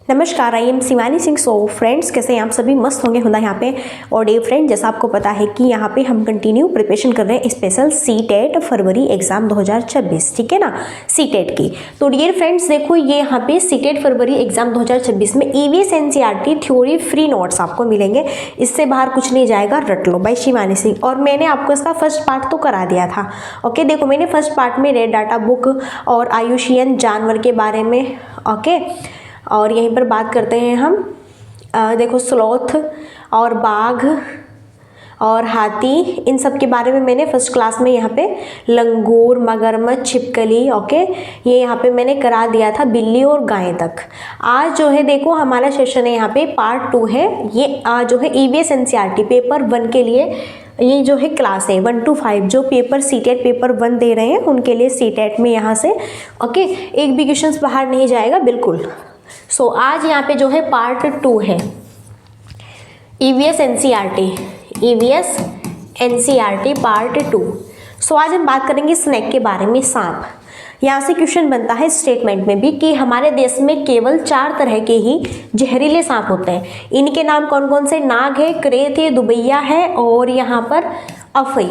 नमस्कार, I am Shivani Singh. So friends, कैसे हैं आप सभी? मस्त होंगे होना यहाँ पे। और डे फ्रेंड, जैसा आपको पता है कि यहाँ पे हम कंटिन्यू प्रिपरेशन कर रहे हैं स्पेशल सीटेट फरवरी एग्जाम 2026, ठीक है ना, सीटेट की। तो डियर फ्रेंड्स देखो, ये यहाँ पे सीटेट फरवरी एग्जाम 2026 में EVS NCERT theory free notes आपको मिलेंगे। इससे बाहर कुछ नहीं जाएगा, रट लो बाय शिवानी सिंह। और मैंने आपको इसका फर्स्ट पार्ट तो करा दिया था। ओके, देखो मैंने फर्स्ट पार्ट में रेड डाटा बुक और आयुषियन जानवर के बारे में, ओके, और यहीं पर बात करते हैं हम। देखो स्लॉथ और बाघ और हाथी, इन सब के बारे में मैंने फर्स्ट क्लास में यहाँ पे लंगूर, मगरमच्छ, छिपकली, ओके, ये यहाँ पे मैंने करा दिया था, बिल्ली और गाय तक। आज जो है देखो हमारा सेशन है यहाँ पे पार्ट 2 है। ये आज जो है ईवीएस एनसीईआरटी पेपर 1 के लिए ये जो है क्लास है 1 to 5, जो पेपर सीटेट पेपर 1 दे रहे हैं उनके लिए सीटेट में यहाँ से, ओके, एक भी क्वेश्चन बाहर नहीं जाएगा बिल्कुल। सो आज यहाँ पे जो है पार्ट 2 है ईवीएस एनसीईआरटी पार्ट 2। सो आज हम बात करेंगे स्नेक के बारे में, सांप। यहाँ से क्वेश्चन बनता है स्टेटमेंट में भी कि हमारे देश में केवल 4 तरह के ही जहरीले सांप होते हैं। इनके नाम कौन कौन से? नाग है, क्रेत है, दुबैया है और यहाँ पर अफई।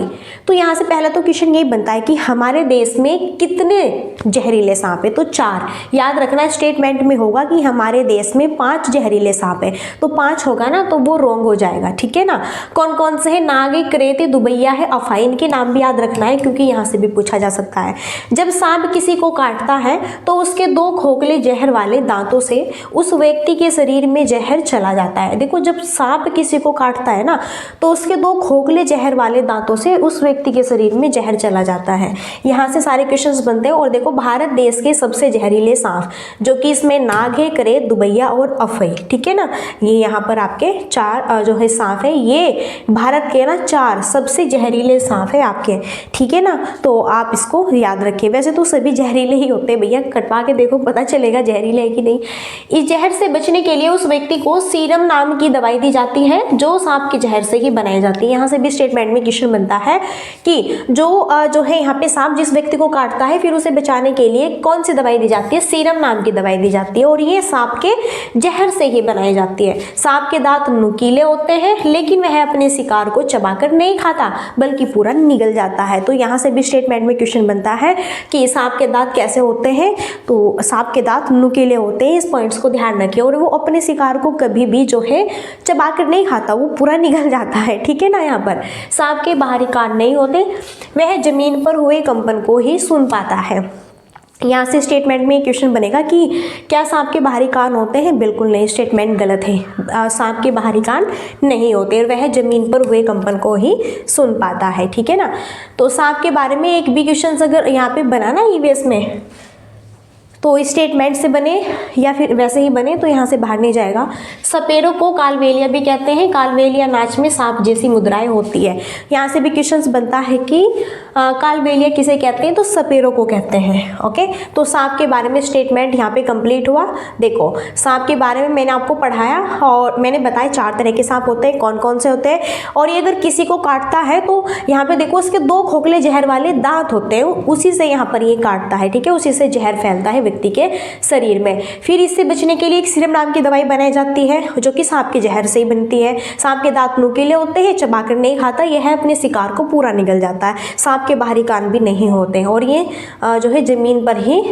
तो यहाँ से पहला तो क्वेश्चन यही बनता है कि हमारे देश में कितने जहरीले सांप है? तो 4। याद रखना स्टेटमेंट में होगा कि हमारे देश में 5 जहरीले सांप है, तो 5 होगा ना, तो वो रॉन्ग हो जाएगा, ठीक है ना। कौन कौन से है? नाग है, क्रेत है, दुबैया है, अफई। इनके नाम भी याद रखना है क्योंकि यहाँ से भी पूछा जा सकता है। जब सांप किसी को काटता है तो उसके 2 खोखले जहर वाले दांतों से उस व्यक्ति के शरीर में जहर चला जाता है। देखो जब सांप किसी को काटता है ना तो उसके 2 खोखले जहर वाले दांतों से उस व्यक्ति के शरीर में जहर चला जाता है। यहाँ से सारे क्वेश्चंस बनते हैं। और देखो भारत देश के सबसे जहरीले सांप, जो कि इसमें नाग है, क्रेत, दुबैया और अफई, ठीक है ना। ये यहाँ पर आपके 4 जो है सांप है, ये भारत के ना 4 सबसे जहरीले सांप है आपके, ठीक है ना। तो आप इसको याद रखिए। वैसे तो सभी जहरीले ही होते हैं भैया, कटवा के देखो पता चलेगा जहरीले है कि नहीं। इस जहर से बचने के लिए उस व्यक्ति को सीरम नाम की दवाई दी जाती है जो सांप के जहर से ही बनाई जाती है। यहाँ से भी स्टेटमेंट में क्वेश्चन बनता है कि जो है यहाँ पे सांप जिस व्यक्ति को काटता है फिर उसे बचाने के लिए कौन सी दवाई दी जाती है? सीरम नाम की दवाई दी जाती है और ये सांप के जहर से ही बनाई जाती है। सांप के दांत नुकीले होते हैं लेकिन वह अपने शिकार को चबाकर नहीं खाता बल्कि पूरा निगल जाता है। तो यहाँ से भी स्टेटमेंट में क्वेश्चन बनता है कि सांप के दांत कैसे होते हैं? तो सांप के दांत नुकीले होते हैं, इस पॉइंट्स को ध्यान रखिए। और वो अपने शिकार को कभी भी जो है चबाकर नहीं खाता, वो पूरा निगल जाता है, ठीक है ना। यहाँ पर सांप के बाहरी कान नहीं होते, वह जमीन पर हुए कंपन को ही सुन पाता है। यहाँ से स्टेटमेंट में क्वेश्चन बनेगा कि क्या सांप के बाहरी कान होते हैं? बिल्कुल नहीं, स्टेटमेंट गलत है। सांप के बाहरी कान नहीं होते और वह जमीन पर हुए कंपन को ही सुन पाता है, ठीक है ना। तो सांप के बारे में एक भी क्वेश्चन अगर यहाँ पे बना ना ईवीएस में, तो स्टेटमेंट से बने या फिर वैसे ही बने तो यहाँ से बाहर नहीं जाएगा। सपेरों को कालबेलिया भी कहते हैं। कालबेलिया नाच में सांप जैसी मुद्राएं होती है। यहाँ से भी क्वेश्चंस बनता है कि कालबेलिया किसे कहते हैं? तो सपेरों को कहते हैं, ओके। तो सांप के बारे में स्टेटमेंट यहाँ पे कंप्लीट हुआ। देखो सांप के बारे में मैंने आपको पढ़ाया और मैंने बताया 4 तरह के सांप होते हैं, कौन कौन से होते हैं। और ये अगर किसी को काटता है तो यहाँ पे देखो उसके 2 खोखले जहर वाले दांत होते हैं, उसी से यहाँ पर ये काटता है, ठीक है, उसी से जहर फैलता है व्यक्ति के शरीर में। फिर इससे बचने के लिए एक सीरम नाम की दवाई बनाई जाती है जो कि सांप के जहर से ही बनती है। सांप के दांत नुकीले होते हैं, चबाकर नहीं खाता, यह अपने शिकार को पूरा निगल जाता है। सांप के बाहरी कान भी नहीं होते हैं और ये जो है जमीन पर ही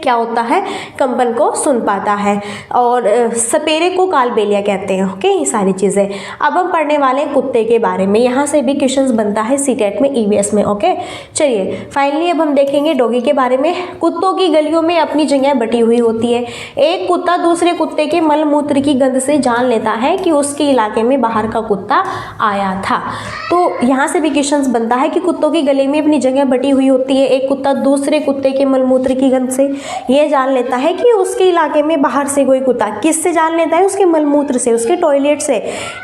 क्या होता है? कंपन को सुन पाता है। और सपेरे को कालबेलिया कहते हैं, ओके। ये सारी चीज़ें अब हम पढ़ने वाले हैं कुत्ते के बारे में। यहाँ से भी क्वेश्चंस बनता है सीटेट में, ईवीएस में, ओके। चलिए फाइनली अब हम देखेंगे डॉगी के बारे में। कुत्तों की गलियों में अपनी जगह बटी हुई होती है। एक कुत्ता दूसरे कुत्ते के मल मूत्र की गंध से जान लेता है कि उसके इलाके में बाहर का कुत्ता आया था। तो यहाँ से भी क्वेश्चंस बनता है कि कुत्तों की गले में अपनी जगह बटी हुई होती है। एक कुत्ता दूसरे कुत्ते के मल मूत्र की गंध से ये जान लेता है कि उसके इलाके में बाहर से कोई कुत्ता, किससे जान लेता है? उसके मलमूत्र से, उसके टॉयलेट से।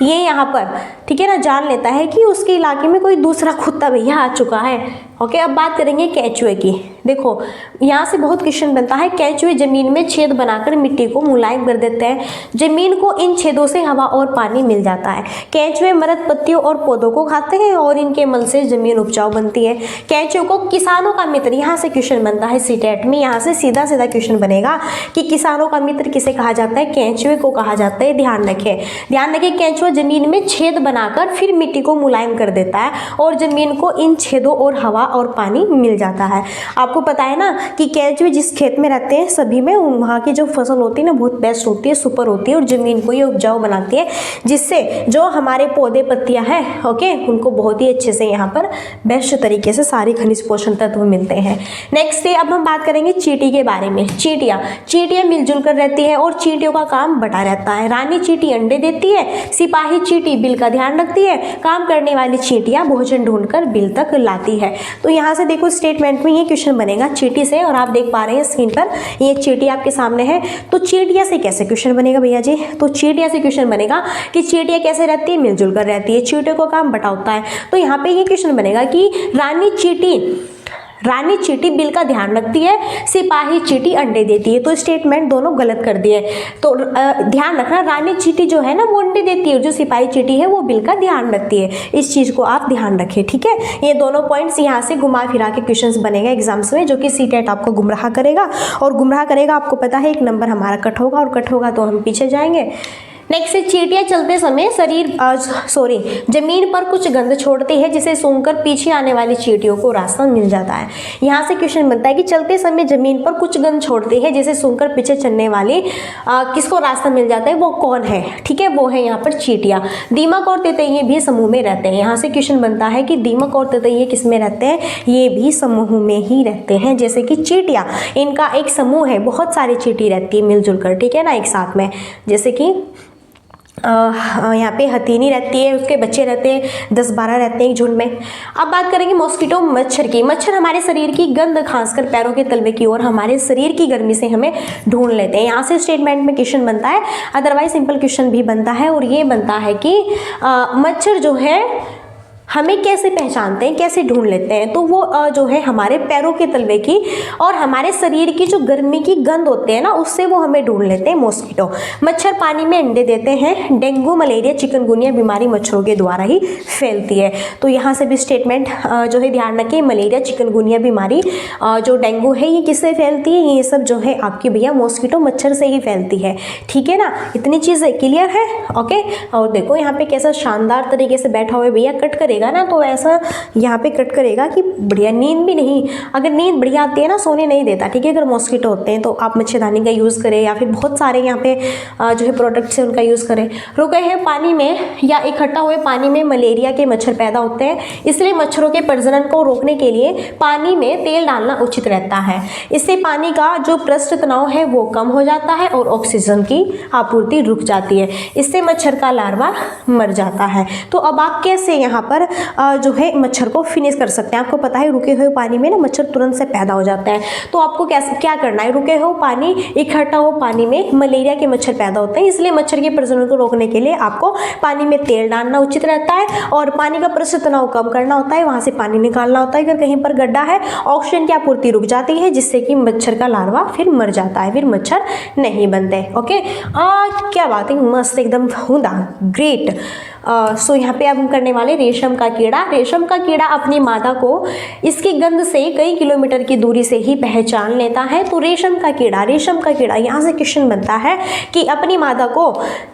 ये यहाँ पर, ठीक है ना, जान लेता है कि उसके इलाके में कोई दूसरा कुत्ता भैया आ चुका है। ओके, अब बात करेंगे केंचुए की। देखो यहाँ से बहुत क्वेश्चन बनता है। केंचुए जमीन में छेद बनाकर मिट्टी को मुलायम कर देते हैं। जमीन को इन छेदों से हवा और पानी मिल जाता है। केंचुए मृत पत्तियों और पौधों को खाते हैं और इनके मल से जमीन उपजाऊ बनती है। केंचुए को किसानों का मित्र, यहाँ से क्वेश्चन बनता है सीटेट में। यहाँ से सीधा सीधा सीधा क्वेश्चन बनेगा कि किसानों का मित्र किसे कहा जाता है, केंचुए को कहा जाता है। ध्यान रखें केंचुआ जमीन में छेद बनाकर फिर मिट्टी को मुलायम कर देता है और जमीन को इन छेदों और हवा और पानी मिल जाता है। आपको पता है ना कि केंचुए जिस खेत में रहते हैं सभी में वहाँ की जो फसल होती है ना बहुत बेस्ट होती है, सुपर होती है और जमीन को ये उपजाऊ बनाती है, जिससे जो हमारे पौधे पत्तियां हैं ओके उनको बहुत ही अच्छे से यहाँ पर बेस्ट तरीके से सारे खनिज पोषण तत्व मिलते हैं। नेक्स्ट अब हम बात करेंगे चींटी के बारे में। चींटियां मिलजुल कर रहती है और चींटियों का काम बटा रहता है। रानी चींटी अंडे देती है, सिपाही चींटी बिल का ध्यान रखती है, काम करने वाली चींटियां भोजन ढूंढकर बिल तक लाती है। तो यहाँ से देखो स्टेटमेंट में ये क्वेश्चन बनेगा चींटी से, और आप देख पा रहे हैं स्क्रीन पर ये चींटी आपके सामने है। तो चींटियां से कैसे क्वेश्चन बनेगा भैया जी? तो चींटियां से क्वेश्चन बनेगा कि चींटियां कैसे रहती है, मिलजुल कर रहती है, चींटियों को काम बटा होता है। तो यहाँ पे ये क्वेश्चन बनेगा कि रानी चींटी बिल का ध्यान रखती है, सिपाही चींटी अंडे देती है। तो स्टेटमेंट दोनों गलत कर दिए। तो ध्यान रखना रानी चींटी जो है ना वो अंडे देती है और जो सिपाही चींटी है वो बिल का ध्यान रखती है। इस चीज को आप ध्यान रखें, ठीक है। ये दोनों पॉइंट्स यहाँ से घुमा फिरा के क्वेश्चंस बनेगा एग्जाम्स में, जो कि सीटेट आपको गुमराह करेगा और गुमराह करेगा। आपको पता है एक नंबर हमारा कट होगा और कट होगा तो हम पीछे जाएंगे। नेक्स्ट चींटियां चलते समय जमीन पर कुछ गंध छोड़ती है जिसे सूंघकर पीछे आने वाली चींटियों को रास्ता मिल जाता है। यहाँ से क्वेश्चन बनता है कि चलते समय जमीन पर कुछ गंध छोड़ती है जिसे सूंघकर पीछे चलने वाली किसको रास्ता मिल जाता है, वो कौन है? ठीक है, वो है यहाँ पर चींटियां। दीमक और तितैये भी समूह में रहते हैं। यहाँ से क्वेश्चन बनता है कि दीमक और तितैये किस में रहते हैं, ये भी समूह में ही रहते हैं। जैसे कि चींटियां, इनका एक समूह है, बहुत सारी चींटी रहती है मिलजुल कर, ठीक है ना, एक साथ में। जैसे कि यहाँ पे हथीनी रहती है, उसके बच्चे रहते हैं, 10-12 रहते हैं एक झुंड में। अब बात करेंगे मॉस्किटो मच्छर की। मच्छर हमारे शरीर की गंध खासकर पैरों के तलवे की ओर हमारे शरीर की गर्मी से हमें ढूंढ लेते हैं। यहाँ से स्टेटमेंट में क्वेश्चन बनता है, अदरवाइज सिंपल क्वेश्चन भी बनता है, और ये बनता है कि मच्छर जो है हमें कैसे पहचानते हैं, कैसे ढूंढ लेते हैं? तो वो जो है हमारे पैरों के तलवे की और हमारे शरीर की जो गर्मी की गंध होते हैं ना, उससे वो हमें ढूंढ लेते हैं मॉस्किटो। मच्छर पानी में अंडे देते हैं। डेंगू, मलेरिया, चिकनगुनिया बीमारी मच्छरों के द्वारा ही फैलती है। तो यहाँ से भी स्टेटमेंट जो है ध्यान रखें, मलेरिया, चिकनगुनिया बीमारी, जो डेंगू है ये किससे फैलती है? ये सब जो है आपकी भैया मॉस्किटो मच्छर से ही फैलती है, ठीक है ना। इतनी चीज़ें क्लियर है, ओके। और देखो यहाँ पे कैसा शानदार तरीके से बैठा हुआ है भैया, कट करेगा ना तो ऐसा यहाँ पे कट करेगा कि बढ़िया नींद भी नहीं, अगर नींद बढ़िया आती है ना सोने नहीं देता, ठीक है। अगर मॉस्किटो होते हैं तो आप मच्छरदानी का यूज़ करें या फिर बहुत सारे यहाँ पे जो है प्रोडक्ट्स हैं उनका यूज़ करें। रुके हैं पानी में या इकट्ठा हुए पानी में मलेरिया के मच्छर पैदा होते हैं, इसलिए मच्छरों के प्रजनन को रोकने के लिए पानी में तेल डालना उचित रहता है। इससे पानी का जो पृष्ठ तनाव है वो कम हो जाता है और ऑक्सीजन की आपूर्ति रुक जाती है। इससे मच्छर का लार्वा मर जाता है। तो अब आप कैसे यहाँ पर जो है मच्छर को फिनिश कर सकते हैं? आपको पता है रुके हुए पानी में ना मच्छर तुरंत से पैदा हो जाते हैं। तो आपको क्या करना है, रुके हुए पानी, इकट्ठा हो पानी में मलेरिया के मच्छर पैदा होते हैं, इसलिए मच्छर के प्रजनन को रोकने के लिए आपको पानी में तेल डालना उचित रहता है और पानी का पृष्ठ तनाव कम करना होता है, वहां से पानी निकालना होता है। अगर कहीं पर गड्ढा है ऑक्सीजन की आपूर्ति रुक जाती है जिससे कि मच्छर का लार्वा फिर मर जाता है, फिर मच्छर नहीं बनते। ओके, क्या बात है, मस्त एकदम हुंदा, ग्रेट। सो यहाँ पे अब हम करने वाले रेशम का कीड़ा। रेशम का कीड़ा अपनी मादा को इसकी गंध से कई किलोमीटर की दूरी से ही पहचान लेता है। तो रेशम का कीड़ा यहाँ से क्वेश्चन बनता है कि अपनी मादा को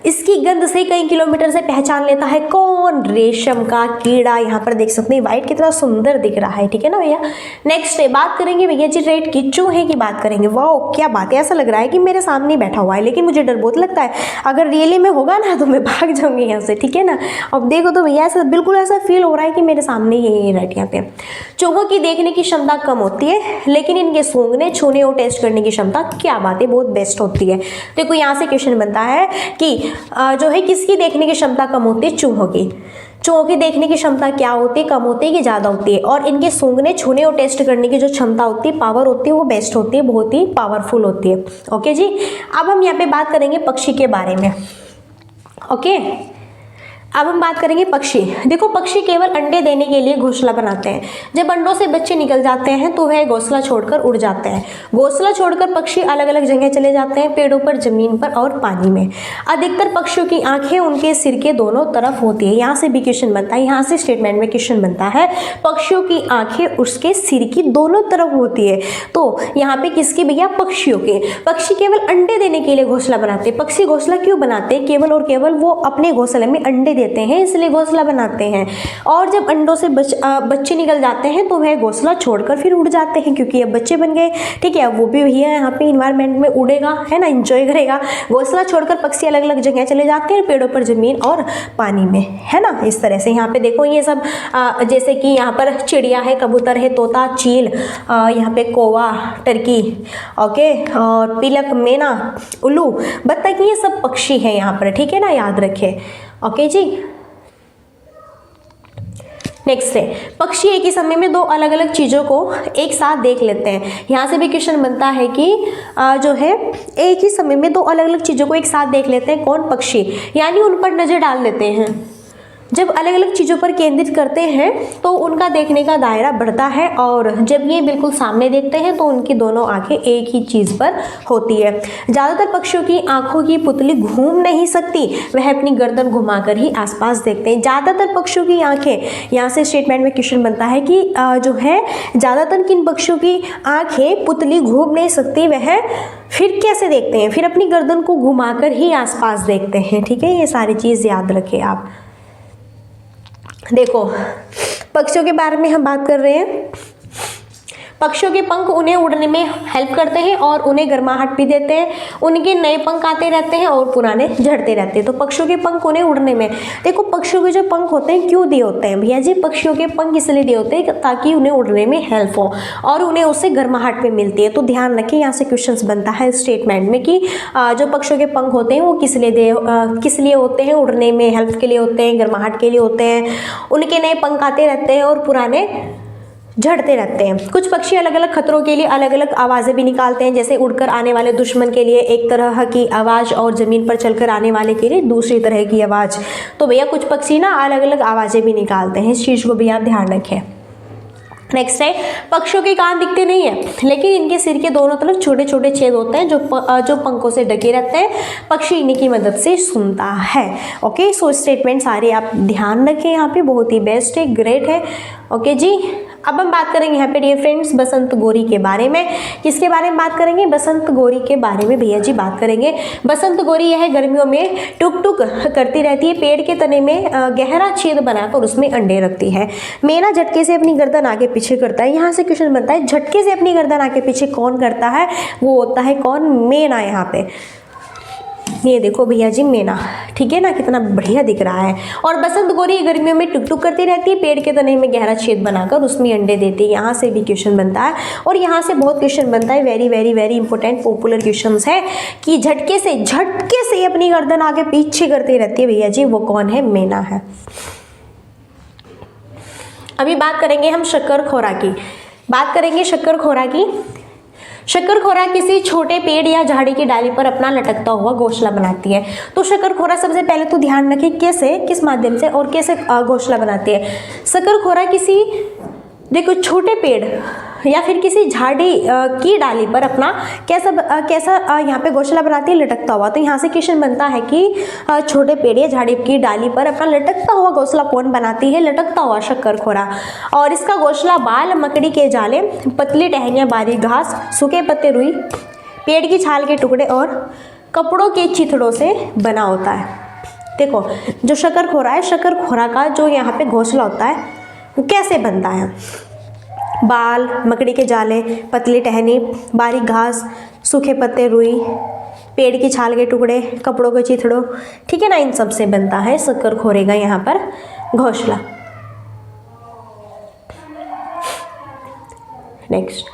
इसकी गंध से कई किलोमीटर से पहचान लेता है कौन? रेशम का कीड़ा। यहाँ पर देख सकते हैं व्हाइट कितना सुंदर दिख रहा है, ठीक है ना भैया। नेक्स्ट बात करेंगे भैया जी रेड की, चूहे की बात करेंगे। वाह क्या बात है, ऐसा लग रहा है कि मेरे सामने बैठा हुआ है, लेकिन मुझे डर बहुत लगता है। अगर रियली में होगा ना तो मैं भाग जाऊंगी यहाँ से, ठीक है ना। अब देखो तो भैया ऐसा बिल्कुल ऐसा फील हो रहा है कि मेरे सामने ये राइट यहाँ पे। चूहों की देखने की क्षमता कम होती है, लेकिन इनके सूंघने, छूने और टेस्ट करने की क्षमता क्या बात है बहुत बेस्ट होती है। देखो यहाँ से क्वेश्चन बनता है कि जो है किसकी देखने की क्षमता कम होती है? चूहों की देखने की क्षमता क्या होती है? कम होती है कि ज़्यादा होती है? और इनके सूंघने, छूने और टेस्ट करने की जो क्षमता होती है, पावर होती है, वो बेस्ट होती है, बहुत ही पावरफुल होती है। ओके जी, अब हम यहाँ पे बात करेंगे पक्षी के बारे में। ओके, अब हम बात करेंगे पक्षी। देखो पक्षी केवल अंडे देने के लिए घोंसला बनाते हैं। जब अंडों से बच्चे निकल जाते हैं तो वह घोंसला छोड़कर उड़ जाते हैं। घोंसला छोड़कर पक्षी अलग अलग जगह चले जाते हैं, पेड़ों पर, जमीन पर और पानी में। अधिकतर पक्षियों की आंखें उनके सिर के दोनों तरफ होती है। यहाँ से भी क्वेश्चन बनता है, यहाँ से स्टेटमेंट में क्वेश्चन बनता है, पक्षियों की आंखें उसके सिर की दोनों तरफ होती है। तो यहाँ पे किसकी भैया? पक्षियों के। पक्षी केवल अंडे देने के लिए घोंसला बनाते हैं। पक्षी घोंसला क्यों बनाते हैं? केवल और केवल वो अपने घोंसले में अंडे देते हैं, इसलिए घोंसला बनाते हैं। और जब अंडों से बच्चे निकल जाते हैं तो वह घोंसला छोड़कर फिर उड़ जाते हैं, क्योंकि अब बच्चे बन गए। ठीक है, वो भी भैया यहाँ पे इन्वायरमेंट में उड़ेगा, है ना, एंजॉय करेगा। घोंसला छोड़कर पक्षी अलग अलग जगह चले जाते हैं, पेड़ों पर, जमीन और पानी में, है ना। इस तरह से यहाँ पे देखो ये सब जैसे कि यहाँ पर चिड़िया है, कबूतर है, तोता, चील, यहाँ पे कौवा, टर्की, ओके, और पिलक, मैना, उल्लू, बत्तख, ये सब पक्षी है यहाँ पर। ठीक है ना, याद रखें। ओके जी। नेक्स्ट है, पक्षी एक ही समय में दो अलग अलग चीज़ों को एक साथ देख लेते हैं। यहाँ से भी क्वेश्चन बनता है कि जो है एक ही समय में दो अलग अलग चीज़ों को एक साथ देख लेते हैं। कौन? पक्षी। यानी उन पर नज़र डाल लेते हैं। जब अलग अलग चीज़ों पर केंद्रित करते हैं तो उनका देखने का दायरा बढ़ता है, और जब ये बिल्कुल सामने देखते हैं तो उनकी दोनों आंखें एक ही चीज़ पर होती है। ज़्यादातर पक्षियों की आंखों की पुतली घूम नहीं सकती, वह अपनी गर्दन घुमाकर ही आसपास देखते हैं। ज़्यादातर पक्षियों की आंखें, यहाँ से स्टेटमेंट में क्वेश्चन बनता है कि जो है ज़्यादातर किन पक्षियों की आंखें पुतली घूम नहीं सकती, वह फिर कैसे देखते हैं? फिर अपनी गर्दन को घुमाकर ही आसपास देखते हैं। ठीक है, ये सारी चीज़ याद रखें आप। देखो पक्षियों के बारे में हम बात कर रहे हैं। पक्षियों के पंख उन्हें उड़ने में हेल्प करते हैं और उन्हें गर्माहट भी देते हैं। उनके नए पंख आते रहते हैं और पुराने झड़ते रहते हैं। तो पक्षियों के पंख उन्हें उड़ने में, देखो पक्षियों के जो पंख होते हैं क्यों दिए होते हैं भैया जी? पक्षियों के पंख इसलिए दिए होते हैं ताकि उन्हें उड़ने में हेल्प हो और उन्हें उससे गर्माहट भी मिलती है। तो ध्यान रखें, यहाँ से क्वेश्चन बनता है स्टेटमेंट में कि जो पक्षियों के पंख होते हैं वो किस लिए होते हैं? उड़ने में हेल्प के लिए होते हैं, गर्माहट के लिए होते हैं। उनके नए पंख आते रहते हैं और पुराने झड़ते रहते हैं। कुछ पक्षी अलग अलग खतरों के लिए अलग अलग आवाज़ें भी निकालते हैं, जैसे उड़कर आने वाले दुश्मन के लिए एक तरह की आवाज़ और ज़मीन पर चलकर आने वाले के लिए दूसरी तरह की आवाज़। तो भैया कुछ पक्षी ना अलग अलग आवाज़ें भी निकालते हैं, इस चीज़ को भी आप ध्यान रखें। नेक्स्ट है, पक्षियों के कान दिखते नहीं है, लेकिन इनके सिर के दोनों तरफ छोटे छोटे छेद होते हैं जो पंखों से ढके रहते हैं। पक्षी इन्हीं की मदद से सुनता है। ओके, सो स्टेटमेंट सारे आप ध्यान रखें, यहाँ पे बहुत ही बेस्ट है, ग्रेट है। ओके जी। अब हम बात करेंगे यहाँ पे डियर फ्रेंड्स बसंत गोरी के बारे में। किसके बारे में बात करेंगे? बसंत गोरी के बारे में भैया जी बात करेंगे। बसंत गोरी यह गर्मियों में टुक टुक करती रहती है, पेड़ के तने में गहरा छेद बनाकर उसमें अंडे रखती है। मैना झटके से अपनी गर्दन आगे पीछे करता है। यहाँ से क्वेश्चन बनता है, झटके से अपनी गर्दन आगे पीछे कौन करता है? वो होता है कौन? मैना। यहाँ पे ये देखो भैया जी मैना, ठीक है ना, कितना बढ़िया दिख रहा है। और बसंत गोरी गर्मियों में टुक टुक करती रहती है, पेड़ के तने में गहरा छेद बनाकर उसमें अंडे देती है। यहाँ से भी क्वेश्चन बनता है और यहाँ से बहुत क्वेश्चन बनता है, very very very important popular question है कि झटके से अपनी गर्दन आगे पीछे करती रहती है भैया जी, वो कौन है? मैना है। अभी बात करेंगे हम शक्करखोरा की। बात करेंगे शक्करखोरा की। शक्करखोरा किसी छोटे पेड़ या झाड़ी की डाली पर अपना लटकता हुआ घोंसला बनाती है। तो शक्करखोरा सबसे पहले तो ध्यान रखें कैसे, किस माध्यम से और कैसे घोंसला बनाती है। शक्करखोरा किसी, देखो, छोटे पेड़ या फिर किसी झाड़ी की डाली पर अपना कैसा यहाँ पे घोंसला बनाती है? लटकता हुआ। तो यहाँ से क्वेश्चन बनता है कि छोटे पेड़ या झाड़ी की डाली पर अपना लटकता हुआ घोंसला कौन बनाती है? लटकता हुआ शक्करखोरा। और इसका घोंसला बाल, मकड़ी के जाले, पतली टहनियाँ, बारीक घास, सूखे पत्ते, रुई, पेड़ की छाल के टुकड़े और कपड़ों के चिथड़ों से बना होता है। देखो जो शक्करखोरा है, शक्करखोरा का जो यहाँ पे घोंसला होता है वो कैसे बनता है? बाल, मकड़ी के जाले, पतली टहनी, बारीक घास, सूखे पत्ते, रुई, पेड़ की छाल के टुकड़े, कपड़ों के चिथड़ों, ठीक है ना, इन सब से बनता है शक्करखोरे का यहाँ पर घोंसला। नेक्स्ट,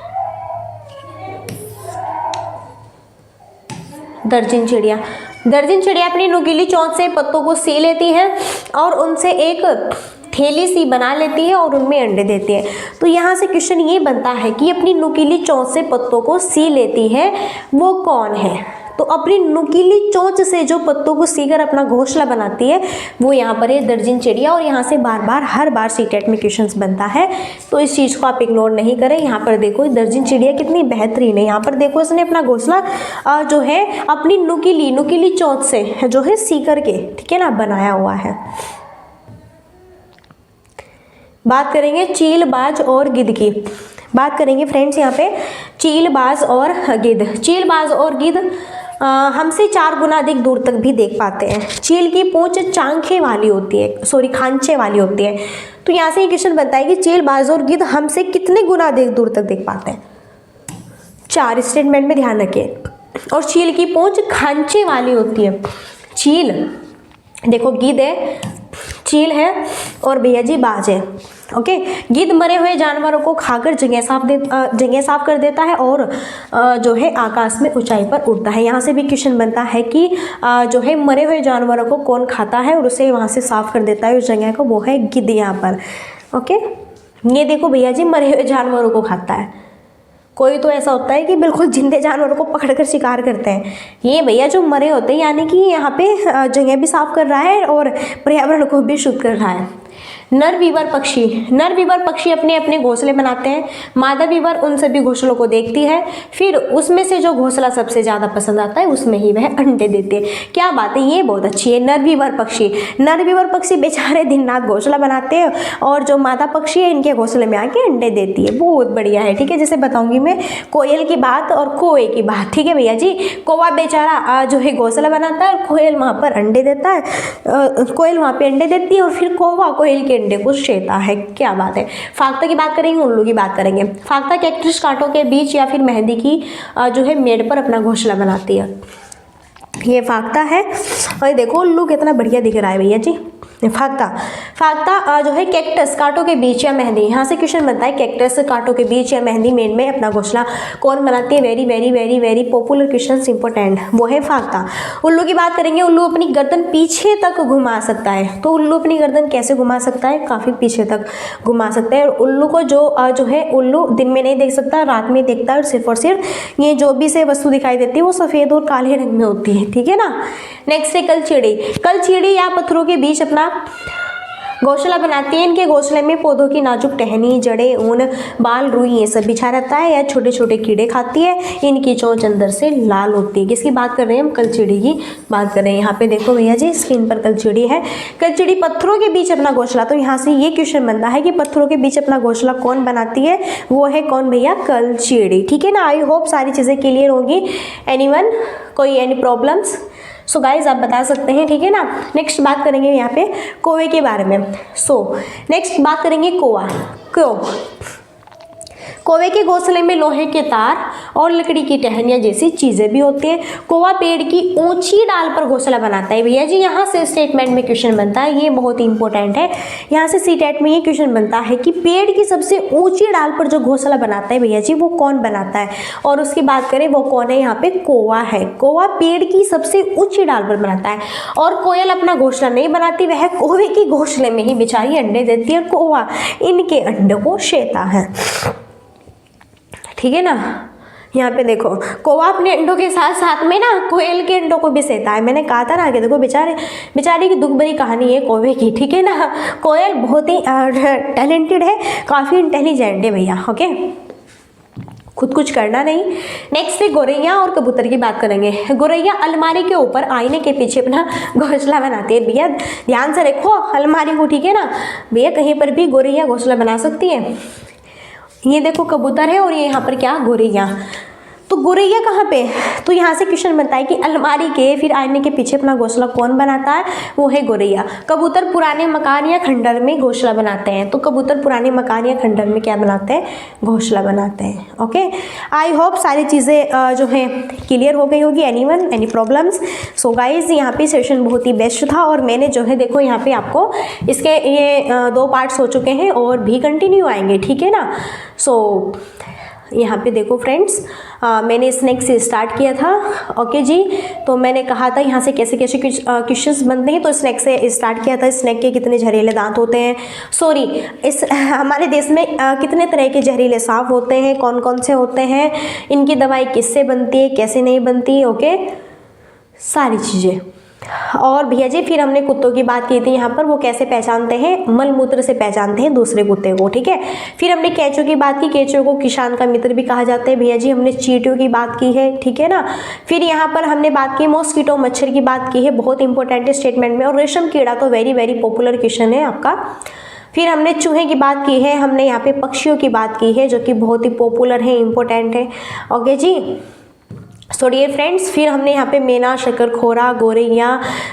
दर्जन चिड़िया। दर्जन चिड़िया अपनी नुकीली चोंच से पत्तों को सी लेती है और उनसे एक थैली सी बना लेती है और उनमें अंडे देती है। तो यहाँ से क्वेश्चन ये बनता है कि अपनी नुकीली चोंच से पत्तों को सी लेती है, वो कौन है? तो अपनी नुकीली चोंच से जो पत्तों को सीकर अपना घोंसला बनाती है वो यहाँ पर है दर्जन चिड़िया। और यहाँ से बार बार हर बार सीटेट में क्वेश्चन बनता है, तो इस चीज़ को आप इग्नोर नहीं करें। यहाँ पर देखो दर्जन चिड़िया कितनी बेहतरीन है। यहाँ पर देखो इसने अपना घोंसला जो है अपनी नुकीली चोंच से जो है सीकर के, ठीक है ना, बनाया हुआ है। बात करेंगे चीलबाज और गिद्ध की। बात करेंगे फ्रेंड्स यहाँ पे चीलबाज और गिद्ध। चीलबाज और गिद्ध हमसे 4 गुना अधिक दूर तक भी देख पाते हैं। चील की पूंछ चांखे वाली होती है, सॉरी खांचे वाली होती है। तो यहाँ से ये क्वेश्चन बनता है कि चीलबाज और गिद्ध हमसे कितने गुना अधिक दूर तक देख पाते हैं। 4 स्टेटमेंट में ध्यान रखिए। और चील की पूंछ खांचे वाली होती है। चील देखो गिद्ध है, चील है और भैया जी बाज है। ओके, गिद्ध मरे हुए जानवरों को खाकर जगह साफ कर देता है और जो है आकाश में ऊंचाई पर उड़ता है। यहाँ से भी क्वेश्चन बनता है कि जो है मरे हुए जानवरों को कौन खाता है और उसे वहाँ से साफ कर देता है उस जगह को, वो है गिद्ध यहाँ पर। ओके, ये देखो भैया जी मरे हुए जानवरों को खाता है। कोई तो ऐसा होता है कि बिल्कुल जिंदे जानवरों को पकड़कर शिकार करते हैं। ये भैया जो मरे होते हैं यानी कि यहाँ पे जगह भी साफ कर रहा है और पर्यावरण को भी शुद्ध कर रहा है। नर वीवर पक्षी अपने अपने घोंसले बनाते हैं। मादा वीवर उन सभी घोंसलों को देखती है, फिर उसमें से जो घोंसला सबसे ज़्यादा पसंद आता है उसमें ही वह अंडे देते हैं। क्या बात है, ये बहुत अच्छी है। नर वीवर पक्षी बेचारे दिन रात घोंसला बनाते हैं और जो मादा पक्षी है इनके घोंसले में आके अंडे देती है। बहुत बढ़िया है, ठीक है। जैसे बताऊंगी मैं कोयल की बात और कौवे की बात, ठीक है भैया जी। कौवा बेचारा जो है घोंसला बनाता है और कोयल वहाँ पर अंडे देता है, कोयल वहाँ पे अंडे देती है और फिर कौवा कोयल के अंडे को सेता है। क्या बात है। फाख्ता की बात करेंगे, उल्लू की बात करेंगे। फाख्ता कैक्टस कांटों के बीच या फिर मेहंदी की जो है मेड़ पर अपना घोंसला बनाती है। ये फाख्ता है और देखो उल्लू कितना बढ़िया दिख रहा है भैया जी। फाख्ता जो है कैक्टस कांटों के बीच या मेहंदी, यहाँ से क्वेश्चन बनता है कैक्टस कांटों के बीच या मेहंदी मेड़ में अपना घोंसला कौन बनाती है। Very very very very popular question, important, वो है फाख्ता। उल्लू की बात करेंगे। उल्लू अपनी गर्दन पीछे तक घुमा सकता है। तो उल्लू अपनी गर्दन कैसे घुमा सकता है, काफ़ी पीछे तक घुमा सकता है। और उल्लू को जो है उल्लू दिन में नहीं देख सकता, रात में देखता है और सिर्फ ये जो भी से वस्तु दिखाई देती है वो सफ़ेद और काले रंग में होती है, ठीक है ना। नेक्स्ट है कलचीड़ी या पत्थरों के बीच अपना घोंसला बनाती है। इनके घोंसले में पौधों की नाजुक टहनी, जड़ें, ऊन, बाल, रुई ये सब बिछा रहता है। या छोटे छोटे कीड़े खाती है। इनकी चोंच अंदर से लाल होती है। किसकी बात कर रहे हैं हम, कलचीड़ी की बात कर रहे हैं। यहाँ पे देखो भैया जी स्क्रीन पर कलचीड़ी है। कलचीड़ी पत्थरों के बीच अपना घोंसला, तो यहाँ से ये क्वेश्चन बनता है कि पत्थरों के बीच अपना घोंसला कौन बनाती है, वो है कौन भैया, कलचीड़ी, ठीक है ना। आई होप सारी चीज़ें क्लियर होंगी। एनीवन, कोई एनी प्रॉब्लम्स? सो गाइज आप बता सकते हैं, ठीक है ना। नेक्स्ट बात करेंगे यहाँ पे कौवे के बारे में। नेक्स्ट बात करेंगे कौवे के घोंसले में लोहे के तार और लकड़ी की टहनियाँ जैसी चीज़ें भी होती हैं। कौवा पेड़ की ऊंची डाल पर घोंसला बनाता है। भैया जी यहाँ से स्टेटमेंट में क्वेश्चन बनता है, ये बहुत इंपॉर्टेंट है। यहाँ से सीटेट में ये क्वेश्चन बनता है कि पेड़ की सबसे ऊंची डाल पर जो घोंसला बनाता है भैया जी वो कौन बनाता है। और उसकी बात करें वो कौन है, यहाँ पे कौवा है। कौवा पेड़ की सबसे ऊंची डाल पर बनाता है। और कोयल अपना घोंसला नहीं बनाती, वह कौवे के घोंसले में ही बेचारी अंडे देती है और कौवा इनके अंडों को सेता है, ठीक है ना। यहाँ पे देखो कौवा अपने अंडों के साथ साथ में ना कोयल के अंडों को भी सेता है। मैंने कहा था ना कि देखो बेचारे की दुख भरी कहानी है कौवे की, ठीक है ना। कोयल बहुत ही टैलेंटेड है, काफ़ी इंटेलिजेंट है भैया। ओके, खुद कुछ करना नहीं। नेक्स्ट है गौरैया और कबूतर की बात करेंगे। गौरैया अलमारी के ऊपर आईने के पीछे अपना घोंसला बनाती है। भैया ध्यान से रखो अलमारी को, ठीक है ना भैया, कहीं पर भी गौरैया घोंसला बना सकती है। ये देखो कबूतर है और ये यहाँ पर क्या, गौरैया। तो गौरैया कहाँ पे, तो यहाँ से क्वेश्चन बनता है कि अलमारी के फिर आईने के पीछे अपना घोंसला कौन बनाता है, वो है गौरैया। कबूतर पुराने मकान या खंडर में घोंसला बनाते हैं। तो कबूतर पुराने मकान या खंडर में क्या बनाते हैं, घोंसला बनाते हैं। ओके, आई होप सारी चीज़ें जो है क्लियर हो गई होगी। Anyone, any problems? So guys यहाँ पे सेशन बहुत ही बेस्ट था और मैंने जो है देखो यहाँ पे आपको इसके ये 2 पार्ट्स हो चुके हैं और भी कंटिन्यू आएंगे, ठीक है ना। सो यहाँ पे देखो फ्रेंड्स, मैंने स्नैक से स्टार्ट किया था। ओके जी, तो मैंने कहा था यहाँ से कैसे कैसे क्वेश्चंस बनते हैं, तो स्नैक से स्टार्ट किया था। स्नैक के कितने जहरीले दांत होते हैं, सॉरी इस हमारे देश में कितने तरह के जहरीले सांप होते हैं, कौन कौन से होते हैं, इनकी दवाई किससे बनती है, कैसे नहीं बनती। ओके, सारी चीज़ें। और भैया जी फिर हमने कुत्तों की बात की थी यहाँ पर, वो कैसे पहचानते हैं, मलमूत्र से पहचानते हैं दूसरे कुत्ते को, ठीक है। फिर हमने केंचुओं की बात की, केंचुओं को किसान का मित्र भी कहा जाता है भैया जी। हमने चींटियों की बात की है, ठीक है ना। फिर यहाँ पर हमने बात की मॉस्किटो, मच्छर की बात की है, बहुत इंपॉर्टेंट है स्टेटमेंट में। और रेशम कीड़ा तो वेरी वेरी पॉपुलर क्वेश्चन है आपका। फिर हमने चूहे की बात की है, हमने यहाँ पे पक्षियों की बात की है जो कि बहुत ही पॉपुलर है, इंपॉर्टेंट है। ओके जी, सो डियर फ्रेंड्स, फिर हमने यहाँ पे मैना, शकरखोरा, गोरैया,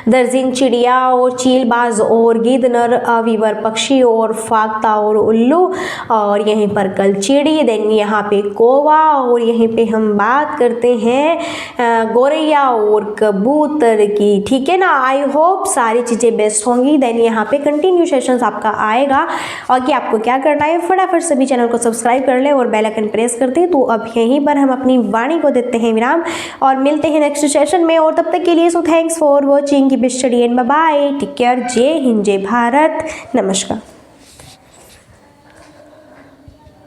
दर्जिन चिड़िया और चीलबाज और गिद्ध, नर अवीवर पक्षी और फाख्ता और उल्लू, और यहीं पर कलचिड़ी, देन यहाँ पे कौवा, और यहीं पे हम बात करते हैं गोरैया और कबूतर की, ठीक है ना। आई होप सारी चीज़ें बेस्ट होंगी। देन यहाँ पे कंटिन्यू सेशंस आपका आएगा, और कि आपको क्या करना है, फटाफट सभी चैनल को सब्सक्राइब कर ले और बेल आइकन प्रेस कर दे। तो अब यहीं पर हम अपनी वाणी को देते हैं विराम और मिलते हैं नेक्स्ट सेशन में। और तब तक के लिए so thanks for watching, keep study and bye bye, take care, जय हिंद, जय भारत, नमस्कार।